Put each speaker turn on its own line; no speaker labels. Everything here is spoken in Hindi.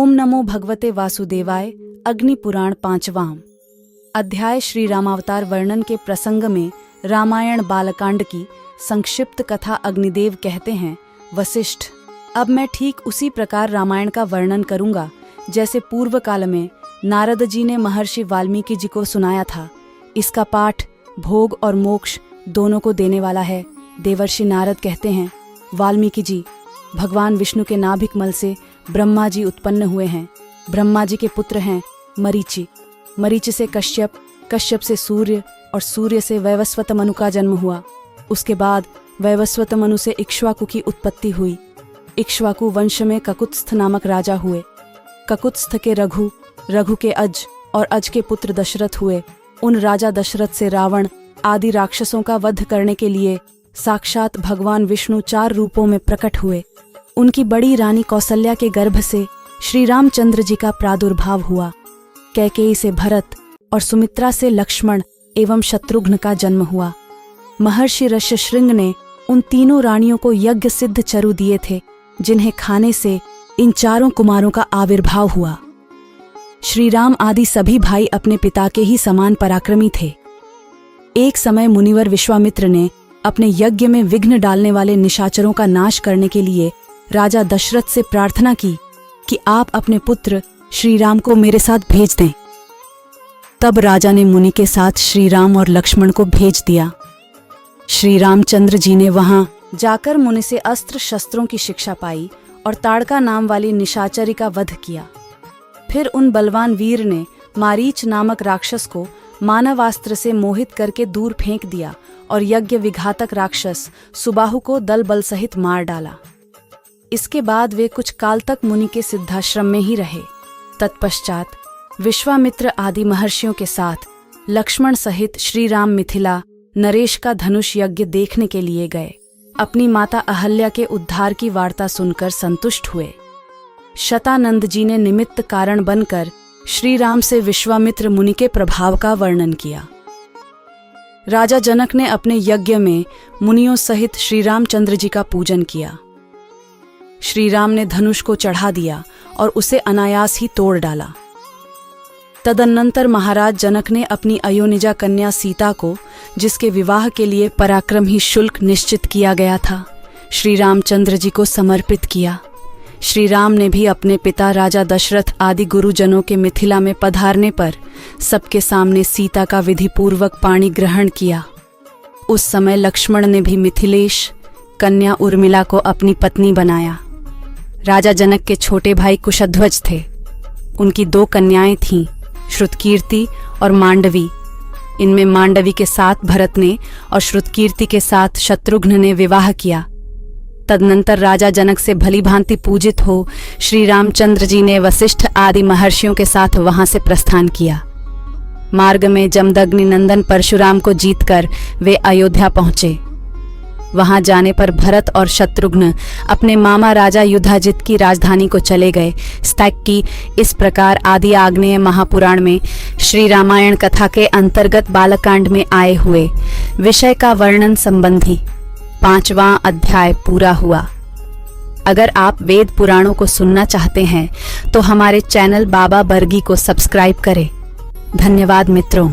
ओम नमो भगवते वासुदेवाय। अग्नि पुराण 5वां अध्याय श्री रामावतार वर्णन के प्रसंग में रामायण बालकांड की संक्षिप्त कथा। अग्निदेव कहते हैं, वशिष्ठ, अब मैं ठीक उसी प्रकार रामायण का वर्णन करूंगा जैसे पूर्व काल में नारद जी ने महर्षि वाल्मीकि जी को सुनाया था। इसका पाठ भोग और मोक्ष दोनों को देने वाला है। देवर्षि नारद कहते हैं, वाल्मीकि जी, भगवान विष्णु के नाभिक मल से ब्रह्मा जी उत्पन्न हुए हैं। ब्रह्मा जी के पुत्र हैं मरीचि, मरीचि से कश्यप, कश्यप से सूर्य और सूर्य से वैवस्वत मनु का जन्म हुआ। उसके बाद वैवस्वत मनु से इक्ष्वाकु की उत्पत्ति हुई। इक्ष्वाकु वंश में ककुत्स्थ नामक राजा हुए। ककुत्स्थ के रघु, रघु के अज और अज के पुत्र दशरथ हुए। उन राजा दशरथ से रावण आदि राक्षसों का वध करने के लिए साक्षात भगवान विष्णु 4 रूपों में प्रकट हुए। उनकी बड़ी रानी कौसल्या के गर्भ से श्री रामचंद्र जी का प्रादुर्भाव हुआ। कैकेयी से भरत और सुमित्रा से लक्ष्मण एवं शत्रुघ्न का जन्म हुआ। महर्षि ऋष्यशृंग ने उन तीनों रानियों को यज्ञ सिद्ध चरु दिए थे, जिन्हें खाने से इन 4 कुमारों का आविर्भाव हुआ। श्री राम आदि सभी भाई अपने पिता के ही समान पराक्रमी थे। एक समय मुनिवर विश्वामित्र ने अपने यज्ञ में विघ्न डालने वाले निशाचरों का नाश करने के लिए राजा दशरथ से प्रार्थना की कि आप अपने पुत्र श्री राम को मेरे साथ भेज दें। तब राजा ने मुनि के साथ श्री राम और लक्ष्मण को भेज दिया। श्री रामचंद्र जी ने वहां जाकर मुनि से अस्त्र शस्त्रों की शिक्षा पाई और ताड़का नाम वाली निशाचरी का वध किया। फिर उन बलवान वीर ने मारीच नामक राक्षस को मानवास्त्र से मोहित करके दूर फेंक दिया और यज्ञ विघातक राक्षस सुबाहु को दल बल सहित मार डाला। इसके बाद वे कुछ काल तक मुनि के सिद्धाश्रम में ही रहे। तत्पश्चात विश्वामित्र आदि महर्षियों के साथ लक्ष्मण सहित श्री राम मिथिला नरेश का धनुष यज्ञ देखने के लिए गए। अपनी माता अहल्या के उद्धार की वार्ता सुनकर संतुष्ट हुए। शतानंद जी ने निमित्त कारण बनकर श्री राम से विश्वामित्र मुनि के प्रभाव का वर्णन किया। राजा जनक ने अपने यज्ञ में मुनियों सहित श्री रामचंद्र जी का पूजन किया। श्री राम ने धनुष को चढ़ा दिया और उसे अनायास ही तोड़ डाला। तदनंतर महाराज जनक ने अपनी अयोनिजा कन्या सीता को, जिसके विवाह के लिए पराक्रम ही शुल्क निश्चित किया गया था, श्री रामचंद्र जी को समर्पित किया। श्री राम ने भी अपने पिता राजा दशरथ आदि गुरुजनों के मिथिला में पधारने पर सबके सामने सीता का विधिपूर्वक पाणी ग्रहण किया। उस समय लक्ष्मण ने भी मिथिलेश कन्या उर्मिला को अपनी पत्नी बनाया। राजा जनक के छोटे भाई कुशध्वज थे। उनकी 2 कन्याएं थीं, श्रुतकीर्ति और मांडवी। इनमें मांडवी के साथ भरत ने और श्रुतकीर्ति के साथ शत्रुघ्न ने विवाह किया। तदनंतर राजा जनक से भली भांति पूजित हो श्री रामचंद्र जी ने वशिष्ठ आदि महर्षियों के साथ वहां से प्रस्थान किया। मार्ग में जमदग्नि नंदन परशुराम को जीतकर वे अयोध्या पहुंचे। वहां जाने पर भरत और शत्रुघ्न अपने मामा राजा युधाजित की राजधानी को चले गए। स्ताक की इस प्रकार आदि आग्नेय महापुराण में श्री रामायण कथा के अंतर्गत बालकांड में आए हुए विषय का वर्णन संबंधी 5वां अध्याय पूरा हुआ। अगर आप वेद पुराणों को सुनना चाहते हैं तो हमारे चैनल बाबा बर्गी को सब्सक्राइब करें। धन्यवाद मित्रों।